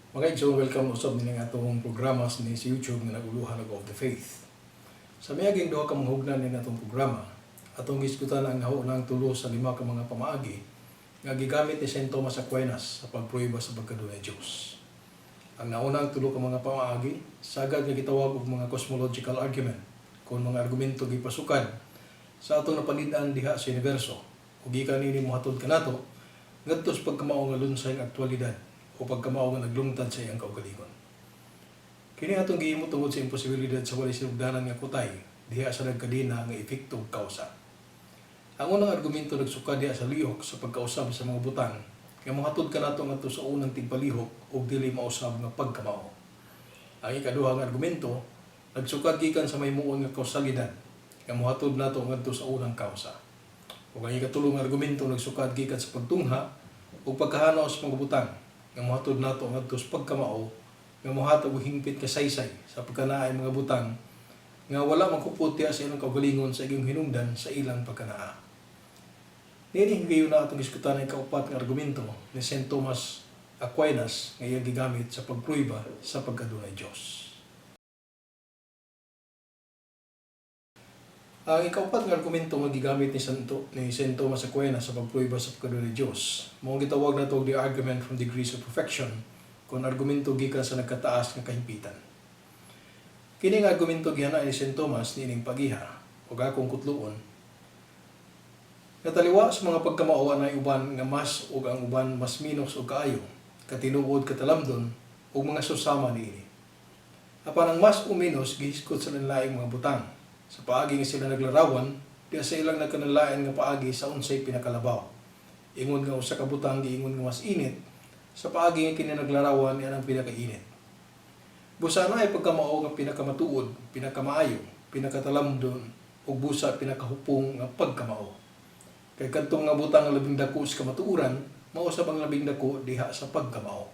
Mga igsoon, welcome usab ni nga atong programa sa YouTube nga naguluhan of the faith. Sa miyaging duha ka mga hugnan ni atong programa, atong giskutan ang naunang tulo sa lima ka mga pamaagi nga gigamit ni Saint Thomas Aquinas sa pagprueba sa pagkadunay Dios. Ang naunang tulo ka mga pamaagi sagad nga gitawag og mga cosmological argument, kung mga argumento gipasukan sa atong napalid-an diha sa universo ug gikan ini mohatod kanato ngadto sa pagkamao nga lunsay nga aktwalidad o pagkamao nga naglungtad sa iyang kaugalingon. Kini atong gihimo tungod sa imposibilidad sa walay sinugdanan nga kutay diha sa nagkadina nga epekto ug kausa. Ang unang argumento nagsukad diha sa lihok sa pagkausab sa mga butang nga mohatod kanato ngadto sa unang tigpalihok ug dili mausab nga pagkamao. Ang ikaduha nga argumento nagsukad gikan sa mahimong nga kausalidad nga mohatod nato ngadto sa unang kausa. Ug ang ikatulong nga argumento nagsukad gikan sa pagtungha ug pagkahanaw sa mga butang nga mohatod nato ngadto sa pagkamao nga mohatag og hingpit kasaysay sa pagkanaay mga butang nga wala magkuputya sa ilang kaugalingon sa iyong hinungdan sa ilang pagkanaa. Nini higayon na atong diskutan ang kaupat nga argumento ni Saint Thomas Aquinas nga iyang gigamit sa pagprueba sa pagkadunay Dios. Ang ikaupat nga argumento nga gigamit ni Saint Thomas Aquinas sa pagprueba sa pagkadunay Dios mao gitawag nato the argument from degrees of perfection, kung argumento gikan sa nagkataas nga kahimpitan. Kini nga argumento gihana ni Saint Thomas niining pagiha ug akong kutluon. Nataliwa sa mga pagkamao na uban nga mas ug ang uban mas minos ug kaayo, katinuod katalamdon ug mga susama niini. Apan ang mas o minos gihiskot sa lain-laing mga butang. Sa paagi nga sila naglarawan, diya sa ilang nagkanalain nga paagi sa unsay pinakalabaw. Ingon nga usa ka butang giingon nga mas init, sa paagi nga kini naglarawan yan ang pinakainit. Busa na ay pagkamao nga pinakamatuod, pinakamaayo, pinakatalamdon, ug busa pinakahupong nga pagkamao. Kay kadtong nga butang nga labing dako sa kamatuoran, mao sa pang labing dako diha sa pagkamao.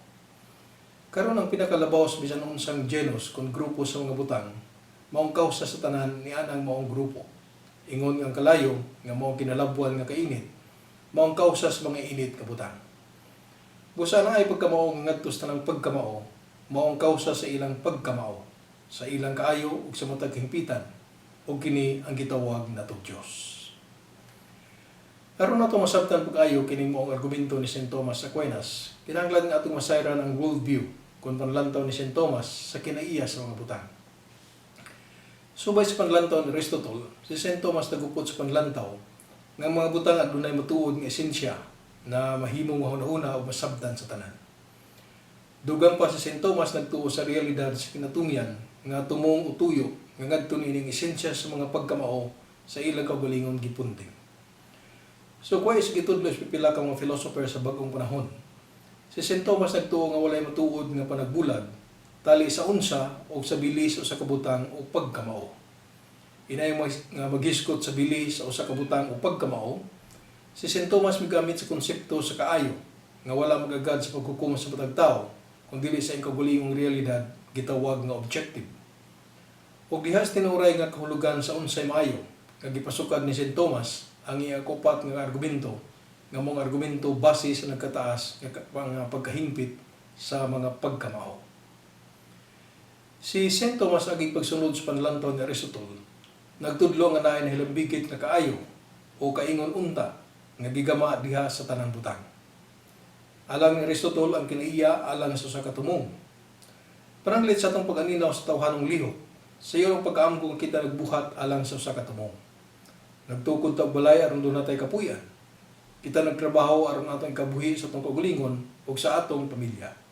Karon ang pinakalabaw sa bisan unsang genus kon grupo sa mga butang, maong kausa sa tanan ni anang maong grupo. Ingon nga kalayo nga maong kinalabuan nga kainit, maong kausa sa mga init nga butang. Busa na ay pagkamao nga ngadto sa tanang pagkamao, maong kausa sa ilang pagkamao, sa ilang kaayo ug sa matag himpitan, ug kini ang gitawag nato Dios. Aron nato masabtan pag-ayo kining maong argumento ni Saint Thomas Aquinas, kinahanglan nga atong masayran ang worldview kung panlantaw ni Saint Thomas sa kinaiya sa mga butang. Subay sa panlantaw ni Aristotle, si Saint Thomas nagupot sa panlantaw nga mga butang adunay matuod nga esensya na mahimong mahuna-huna o masabtan sa tanan. Dugang pa si Saint Thomas nagtuo sa realidad sa kinatungyan nga tumong utuyo nga ngadto niining esensya sa mga pagkamao sa ilang kaugalingon gipunting. So kuha is gitudlo sa pipila ka mga philosopher sa bagong panahon. Si Saint Thomas nagtuo nga walay matuod nga panagbulag tali sa unsa o sa bilis o sa kabutang o pagkamao. Inay nga maghiskot sa bilis o sa kabutang o pagkamao, si Saint Thomas migamit sa konsepto sa kaayo nga wala magagad sa paghukom sa matag tao kung dili sa ikagulingong realidad gitawag nga objective. Ug dihas tinuray nga kahulugan sa unsay maayo nga gipasukad ni Saint Thomas ang iyang kaupat nga argumento nga mong argumento base sa nagkataas nga pagkahingpit sa mga pagkamao. Si Saint Thomas aging pagsunod sa panlantaw ni Aristotle, nagtudlo nga naay nahilambigit nga kaayo o kaingon unta nga gigama diha sa tanang butang. Alang ni Aristotle ang kinaiya alang sa usa ka tumong. Pananglit sa atong pag-aninaw sa tawhanong lihok, sa iyong pagkaamgo nga kita nagbuhat alang sa usa ka tumong. Nagtukod ta og balay aron doon natay kapuy-an. Kita nagtrabaho aron atong ikabuhi sa atong kaugalingon ug sa atong pamilya.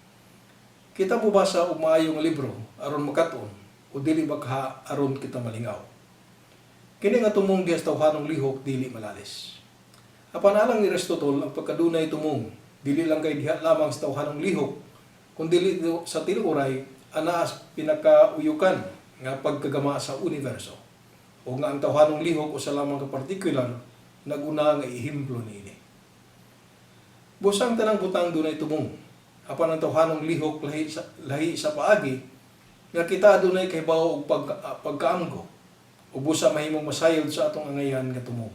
Kita mubasa og maayong libro aron makaton o dili bakha aron kita malingaw. Kini nga tumong diha sa tawhanong lihok dili malalis. Apan alang ni Aristotle ang pagkadunay tumong dili lang kay diha lamang sa tawhanong lihok kundi sa tinuoray ana pinakauyukan nga pagkagama sa universo. O nga ang tawhanong lihok usa lamang ka partikular naguna nga ehemplo niini. Busang tanang butang dunay tumong. Apan ang tawhanong lihok lahi sa paagi nga kita adunay kahibaw og pagkaamgo ug busa mahimong masayod sa atong angayan nga tumong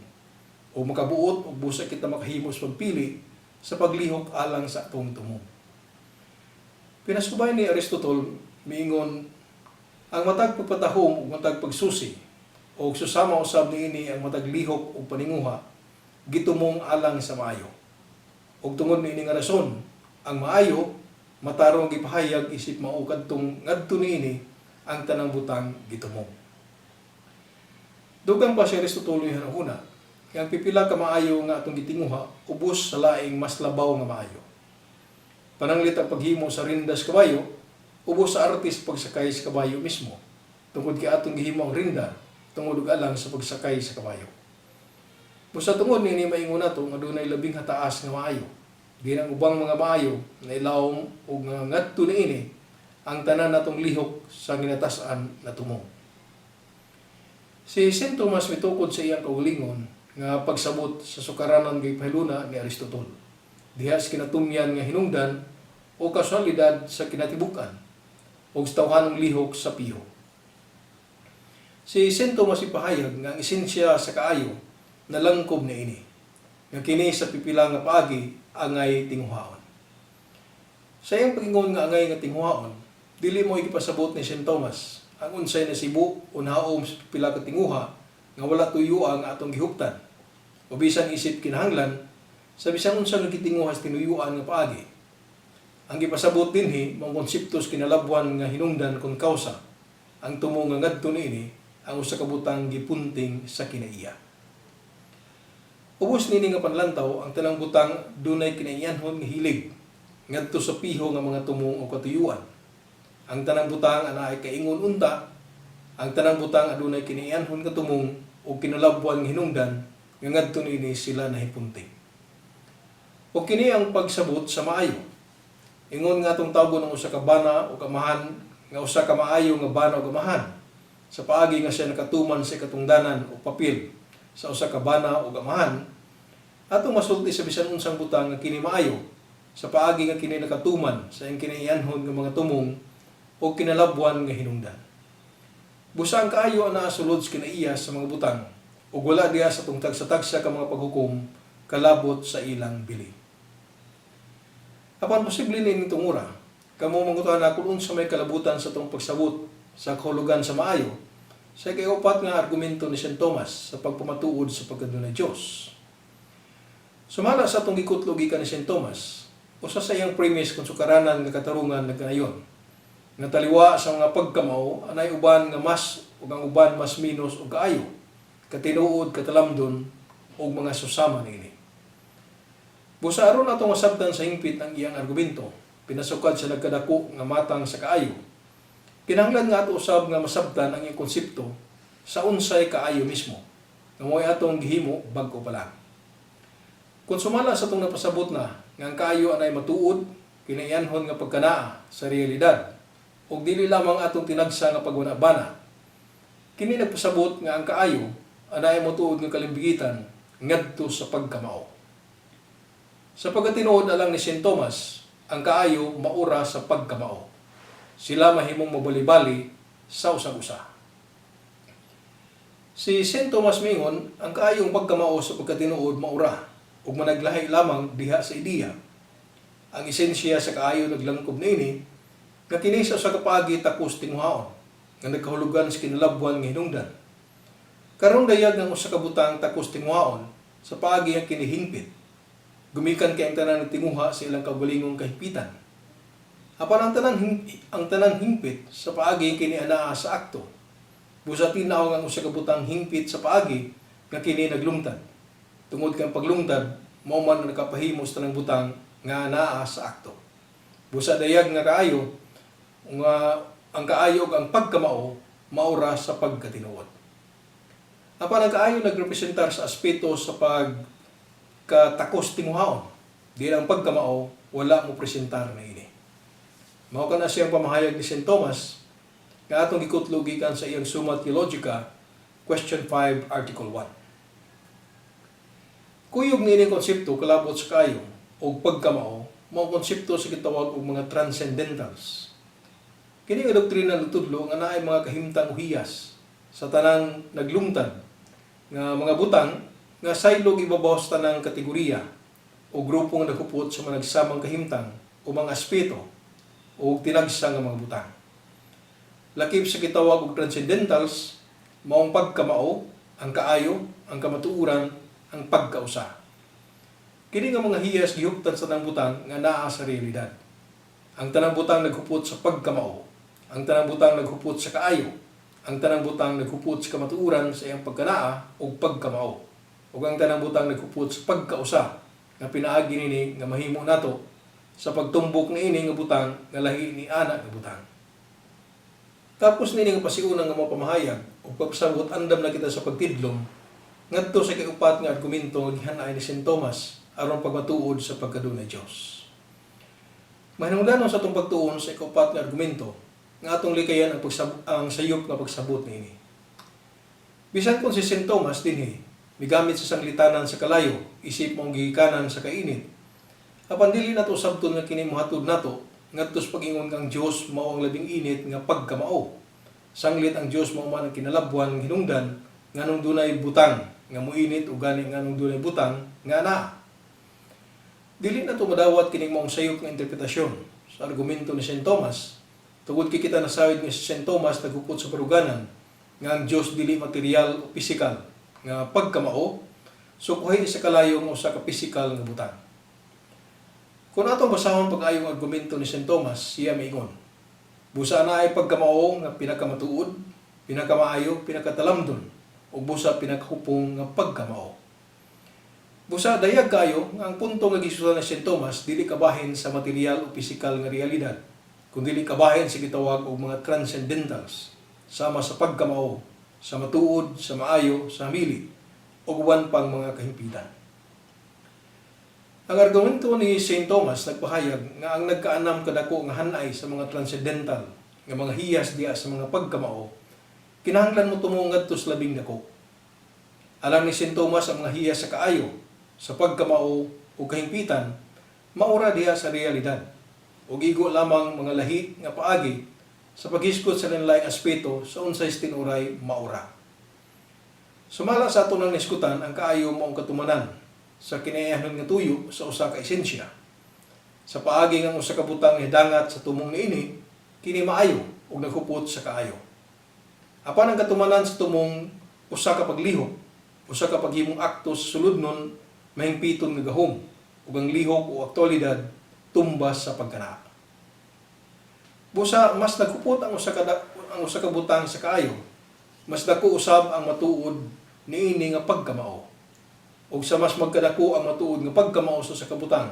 o makabuot ug busa kita makahimo sa pagpili sa paglihok alang sa atong tumong. Pinasubay ni Aristotle miingon ang matag pagpatahom ug matag pagsusi o susama usab niini ang matag lihok ug paninguha gitumong alang sa maayo. Ug tungod niini nga rason, ang maayo matarong gipahayag isip mao kadtong ngadto niini ang tanang butang gitumong. Dugang pa si Aristotle una, ang pipila ka maayo nga atong gitinguha ubos sa laing mas labaw nga maayo. Pananglit ang paghimo sa rindas kabayo, ubos sa artis pagsakay sa kabayo mismo. Tungod kay atong gihimo ang rinda, tungod og alang sa pagsakay sa kabayo. Busa tungod niini maingon nato nga dunay labing hataas nga maayo. Ginang ubang mga maayo na ilawom ug nga ngadto niini ang tanan natong lihok sa ginatasan na tumong. Si St. Thomas mitukod sa iyang kaugalingon nga pagsabot sa sukaranan kay pahiluna ni Aristotle. Dihas kinatumyan nga hinungdan o kasualidad sa kinatibukan o sa tawhanong lihok sa piho. Si St. Thomas ipahayag nga ang esensya sa kaayo na langkob na ini, nga kini sa pipila nga paagi angay tinguhaon. Sa iyang pagingon nga angay nga tinguhaon, dili mo igipasabot ni St. Thomas ang unsay nasibu o nahaom sa pipila ka tinguha nga wala tuyuan nga atong gihuptan o bisan isip kinahanglan sa bisan unsa nga gitinguha sa tinuyuan nga paagi. Ang gipasabot dinhi mao konseptos kinalabuan nga hinungdan kon kausa ang tumong nga ngadto niini ang usa ka butang gipunting sa kinaiya. Ubos nini nga panlantaw ang tanang butang dunay kinaiyanhon nga hilig ngadto sa piho nga mga tumong o katuyuan. Ang tanang butang anay kaingon unta, ang tanang butang adunay kinaiyanhon nga tumong o kinalabuan nga hinungdan nga ngadto niini sila nahipunting. O kini ang pagsabot sa maayo. Ingon nga atong tawgon ng usa ka bana o kamahan nga usa ka maayo nga bana o kamahan sa paagi nga siya nakatuman sa katungdanan o papel sa usa ka bana o kamahan atong masulti sa bisan unsang butang nga kini maayo sa paagi nga kini nakatuman sa iyang kinaiyanhon nga mga tumong o kinalabuan nga hinungdan. Busa ang kaayo ana sulod sa kinaiya sa mga butang ug wala diha sa tungtag sa tagsa ka mga paghukom kalabot sa ilang bili. Apan posible ni nitong ura, kamo mangutan na kung unsa may kalabutan sa tong pagsabot sa kahulugan sa maayo, sa kay-upat nga argumento ni St. Thomas sa pagpamatuod sa pagkadunay Dios. Sumala sa atong gikutlog gikan ni St. Thomas, usa sa iyang premise kung sukaranan nga katarungan nagkanayon, nga taliwa sa mga pagkamao anay uban nga mas ug ang uban mas minus ug kaayo, katinuod katalamdon ug mga susama niini. Busa aron atong masabtan sa hingpit ang iyang argumento, pinasukad sa nagkadako nga matang sa kaayo. Kinahanglan nga ato usab nga masabtan ang iyang konsepto sa unsay kaayo mismo, nga mo'y atong gihimo bag-o pa lang. Kung sumala sa itong napasabot na, nga ang kaayo anay matuod, kinaiyanhon nga pagkanaa sa realidad, o dili lamang atong tinagsa nga pagwanabana. Kini nagpasabot nga ang kaayo anay matuod nga kalimbigitan ngadto sa pagkamao. Sa pagkatinuod alang ni St. Thomas, ang kaayo maura sa pagkamao. Sila mahimong mabali-bali sa usag-usa. Si St. Thomas mingon, ang kaayong pagkamao sa pagkatinuod maura ug managlahi lamang diha sa ideya. Ang esensya sa kaayo naglangkob niini nga kini sa kapaagi takos tinguhaon nga nagkahulugan sa kinalabuan nga hinungdan. Karon dayag ng usa ka butang takos tinguhaon sa paagi nga kinihingpit. Gumikan kay ang tanan ng tinguha sa ilang kaugalingong kahipitan. Apan ang tanan hingpit sa paagi kini anaa sa akto. Busa tinaw ang usa ka butang hingpit sa paagi nga kini naglungtad. Tungod kang paglungtad, mao man nakapahimos tanang butang nga anaa sa akto. Busa dayag nga kaayo nga ang kaayo ug ang pagkamao maura sa pagkatinuod. Apan ang kaayo nagrepresentar sa aspeto sa katakos tinguhaon. Di lang pagkamao, wala mo presentar na ini. Mao kana siyang pamahayag ni St. Thomas nga atong gikutlog gikan sa iyang Summa Theologica, question 5, article 1. Kuyog niining konsepto kalabot sa kaayo o pagkamao, mao konsepto sa gitawag og mga transcendentals. Kini nga doktrina nagtudlo nga naay mga kahimtang uhiyas sa tanang naglungtad nga mga butang nga saylog ibabaw sa tanang kategorya o grupong nagkupot sa mga nagsamang kahimtang o mga aspeto o tinagsa nga mga butang. Lakip sa gitawag og transcendentals, maong pagkamao, ang kaayo, ang kamatuuran, ang pagkausa. Kini nga mga hiyas gihuptan sa tanang butang nga naa sa realidad. Ang tanang butang naghupot sa pagkamao, ang tanang butang naghupot sa kaayo, ang tanang butang naghupot sa kamatuuran sa iyang pagkanaa o pagkamao, ug ang tanang butang naghupot sa pagkausa nga pinaagi nini nga mahimo nato sa pagtumbok ni ini nga butang nga lahi ni ana nga butang. Tapos nini nga pasiunang nga mga pamahayag o pagpasabot andam na kita sa pagtidlom ngadto sa kiupat nga argumento nga gihanay ni St. Thomas aron pagmatuod sa pagkadunay Dios. Mahinungdanon sa atong pagtuon sa ikupat nga argumento nga atong likayan ang sayop nga pagsabot niini. Bisan kung si St. Thomas dinhi migamit sa sanglitanan sa kalayo, isip mong gihikanan sa kainit. Apan dili nato sabton nga kini mohatod nato ngadto sa pag-ingon kang Dios mao ang labing init nga pagkamao. Sanglit ang Dios mao man ang kinalabwan ng hinungdan nganong dunay butang nga muinit ug gani nganong dunay butang nga ana. Dili nato madawat kining maong sayop nga interpretasyon sa argumento ni St. Thomas. Tungod kay kita nasawid nga si St. Thomas naghupot sa paruganan nga ang Dios dili material o pisikal nga pagkamao, so kuhay sa kalayo nga usa ka pisikal nga butang. Kung atong basahon pag-ayong argumento ni St. Thomas, siya miingon, busa na ay pagkamao nga pinakamatuod, pinakamaayo, pinakatalamdon, o busa pinakahupong nga pagkamao. Busa dayag kayo nga ang punto nga gisutan ni St. Thomas dili kabahin sa material o pisikal nga realidad, kundi kabahin sa gitawag og mga transcendentals, sama sa pagkamao, sa matuod, sa maayo, sa hamili, o uban pang mga kahimpitan. Ang argumento ni St. Thomas nagpahayag nga ang nagkaanam kadako nga hanay sa mga transcendental nga mga hiyas diya sa mga pagkamao, kinahanglan mo tumungad to sa labing dako. Alang ni St. Thomas ang mga hiyas sa kaayo, sa pagkamao o kahimpitan, maura diya sa realidad, o igo lamang mga lahi nga paagi sa paghiskot sa nilaing aspeto sa unsay tinuray maura. Sumala sa ato ng niskutan ang kaayo maong katumanan sa kinayahan nga tuyo sa usa ka esensya. Sa paagi ng usa ka butang hidangat sa tumong niini, kini maayo ug naghupot sa kaayo. Apan ang katumanan sa tumong usa ka paglihok, usa ka paghimong akto sa suludnon mahingpiton nga gahom ug ang lihok o aktwalidad tumbas sa pagkanaa. Busa mas naghupot ang usa ka butang sa kaayo, mas dako usab ang matuod niini nga pagkamao. Ug sa mas magkadako ang matuod nga pagkamao sa kabutang,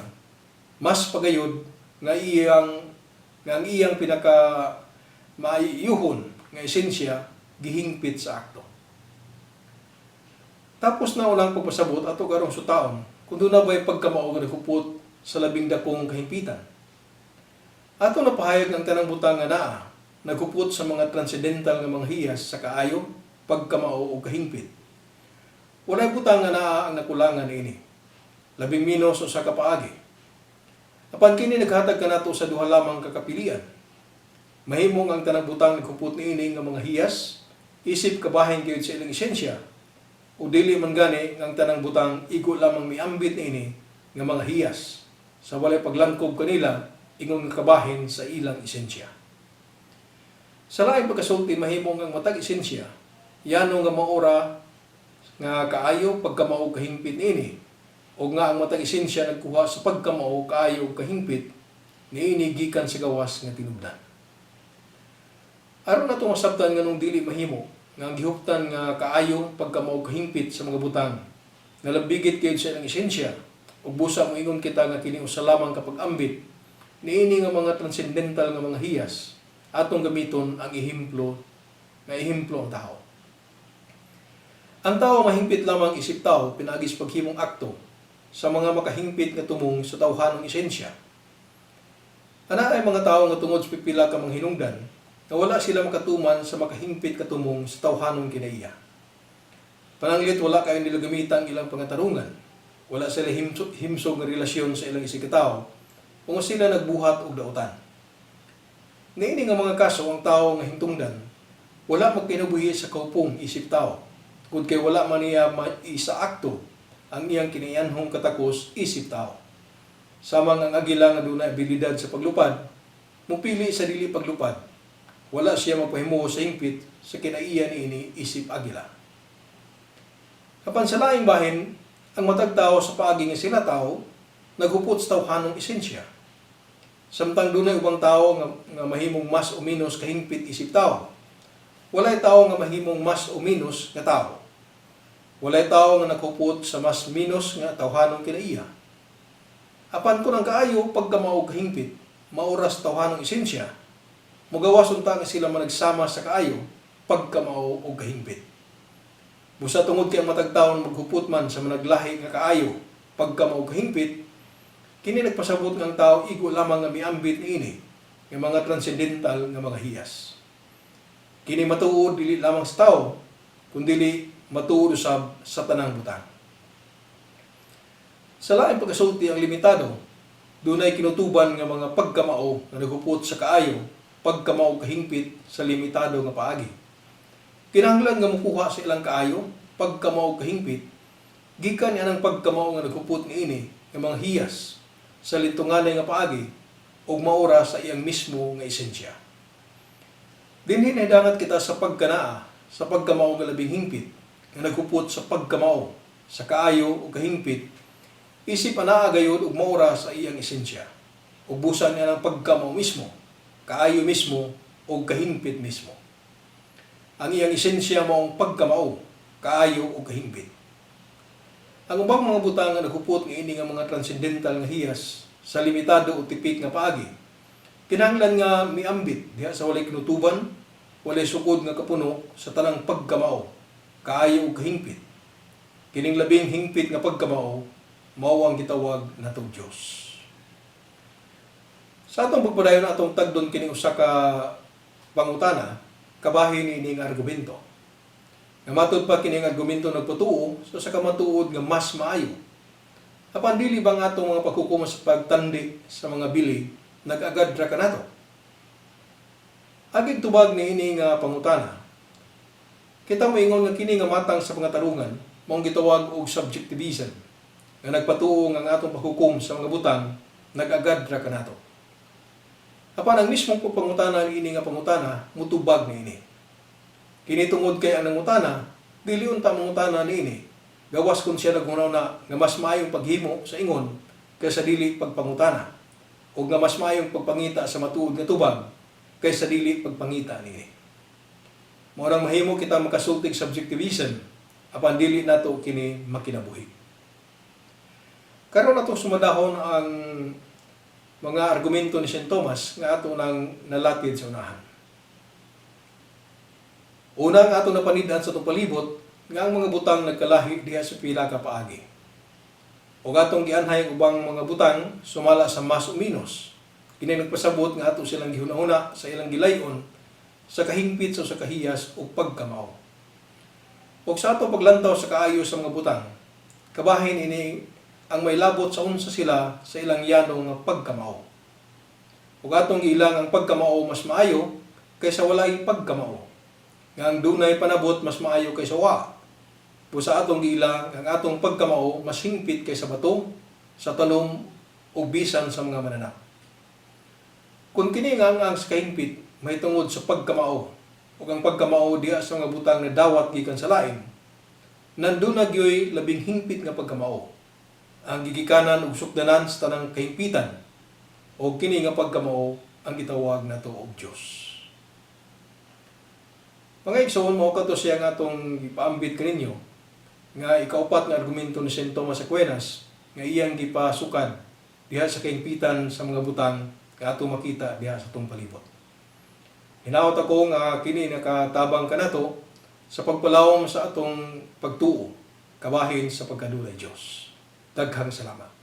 mas pagayod nga ang iyang pinaka maayuhon nga esensya gihingpit sa akto. Tapos na ulang pagpasabot ato karong sutaon kung doon na ba'y pagkamao nga naghupot sa labing dakong kahimpitan. Ato napahayag ng tanang butang nga naa, naghupot sa mga transcendental nga mga hiyas sa kaayo, pagkamao o kahingpit. Walay butang nga naa ang nakulangan niini. Labing minos o sa kapaagi. Apan kini naghatag kanato sa duha lamang kakapilian. Mahimong ang tanang butang naghupot niini nga mga hiyas, isip kabahin gyud sa ilang esensya. O dili man gani ang tanang butang igo lamang miambit niini nga mga hiyas. Sa walay paglangkob kanila, ingon nga kabahin sa ilang esensya. Sa laing pagkasulti mahimong ang matag esensya, yano nga maura nga kaayo pagkamao kahingpit niini, o nga ang matag esensya nagkuha sa pagkamao kaayo kahingpit niini gikan sa gawas nga tinubdan. Aron nato masabtan nganong dili mahimo nga ang gihuptan nga kaayo pagkamao kahingpit sa mga butang nga labigit kay sa ilang esensya, ug busa moingon kita nga kini usa lamang kapag ambit niini nga mga transcendental nga mga hiyas atong gamiton ang ehemplo ang tao. Ang tao mahingpit lamang isip tao pinagis paghimong akto sa mga makahingpit nga tumong sa tawhanong esensya. Ana ay mga tao nga tungod sa pipila ka mga hinungdan na wala sila makatuman sa makahingpit katumong sa tawhanong kinaiya. Pananglit wala kayo nila gamitan ilang pangatarungan. Wala sila himsog nga relasyon sa ilang isikataw kung sila nagbuhat og dautan. Niini nga mga kaso ang tao nga hintungdan wala magpinabuhi sa kaupong isip tao. Kung kay wala man niya isa akto ang iyang kiniyanhong katakos isip tao. Samang ang agila nga dunay abilidad sa paglupad, mupili sa dili paglupad. Wala siya mapahimuho sa hingpit sa kinaiya niini isip agila. Apan sa laing bahin, ang matag tao sa paagi nga sila tao, naghupot sa tawhanong esensya. Samtang dunay ubang tao nga mahimong mas o minus kahingpit isip tao. Walay tao nga mahimong mas o minus nga tao. Walay tao nga naghupot sa mas minus nga tawhanong kinaiya. Apan kung ang kaayo pagkamao kahingpit, mauras tawhanong esensya, mugawas unta nga sila managsama sa kaayo pagkamao o kahingpit. Busa tungod kay ang matag tawo maghupot man sa managlahi nga kaayo pagkamao o kahingpit, kini nagpasabot ng tao igo lamang nga miambit niini nga mga transcendental nga mga hiyas. Kini matuod dili lamang sa tao, kundi matuod usab sa tanang butang. Sa laing pagkasulti ang limitado, dunay kinutuban nga mga pagkamao nga naghupot sa kaayo, pagkamao kahingpit sa limitado nga paagi. Kinahanglan nga mukuha sa ilang kaayo, pagkamao kahingpit, gikan niya ng pagkamao nga naghupot niini nga mga hiyas sa litunganay nga paagi ug maura sa iyang mismo nga esensya. Dinhi nahidangat kita sa pagkanaa, sa pagkamao nga labing hingpit, nga naghupot sa pagkamao, sa kaayo o kahingpit, isip anaa gayud ug maura sa iyang esensya. Ug busan niya ng pagkamao mismo, kaayo mismo o kahingpit mismo. Ang iyang esensya maong pagkamao, kaayo o kahingpit. Ang ubang mga butang nga naghupot nga ini nga mga transcendental nga hiyas sa limitado o tipik nga paagi, kinahanglan nga miambit diha sa walay kinutuban, walay sukod nga kapuno sa tanang pagkamao, kaayo o kahingpit. Kining labing hingpit nga pagkamao, mao ang gitawag natong Dios. Sa atong pagpadayon atong tagdon kining usa ka pangutana, kabahin ini nga argumento. Nga matud pa kining argumento nagpatuo so sa kamatuod nga mas maayo. Apan dili bang atong mga paghukom sa pagtandi sa mga bili nag-agad ra kanato? Agig tubag niini nga pangutana. Kita moingon nga kini nga matang sa pangatarungan, maong gitawag og subjectivism. Nga nagpatuo nga atong paghukom sa mga butang nag-agad ra kanato. Apan ang mismong pangutana niini nga pangutana mutubag niini. Kini tungod kay ang nangutana, dili unta mangutana niini. Gawas kun siya naghunaw na nga mas maayong paghimo sa ingon kaysa dili pagpangutana o nga mas maayong pagpangita sa matuod nga tubag kaysa dili pagpangita niini. Maurang mahimo kita makasultig subjectivism apan dili nato kini makinabuhi. Karon nato sumadahon ang mga argumento ni St. Thomas nga ato nang nalatid sa unahan. Una nga ato napanid-an sa itong palibot nga ang mga butang nagkalahi diha sa pila ka paagi. O atong gianhay ubang mga butang sumala sa mas o minus. Kini nagpasabot nga ato silang gihuna-huna sa ilang gilayon sa kahingpit o sa kahiyas o pagkamao. O sa ato paglantaw sa kaayo sa mga butang, kabahin ini ang may labot sa unsa sila sa ilang yanong nga pagkamao. O atong ilang ang pagkamao mas maayo kaysa walay pagkamao. Nga ang dunay panabot mas maayo kaysa wa. O sa atong giilang ang atong pagkamao mas hingpit kaysa bato, sa tanom o bisan sa mga mananap. Kung kini nga ang sa kahingpit may tungod sa pagkamao o ang pagkamao diha sa mga butang na dawat gikan sa lain, nandun na gyoy labing hingpit nga pagkamao. Ang gigikanan ug sukdanan sa tanang kahingpitan o kini nga pagkamao ang gitawag nato og Dios. Mga igsoon, mao kato siya nga atong ipaambit kaninyo nga ikaupat nga argumento ni St. Thomas Aquinas nga iyang gipasukan diha sa kahingpitan sa mga butang nga ato makita diha sa atong palibot. Hinaot ako nga kini nakatabang kanato sa pagpalawom sa atong pagtuo kabahin sa pagkadulay Dios. Daghang salamat.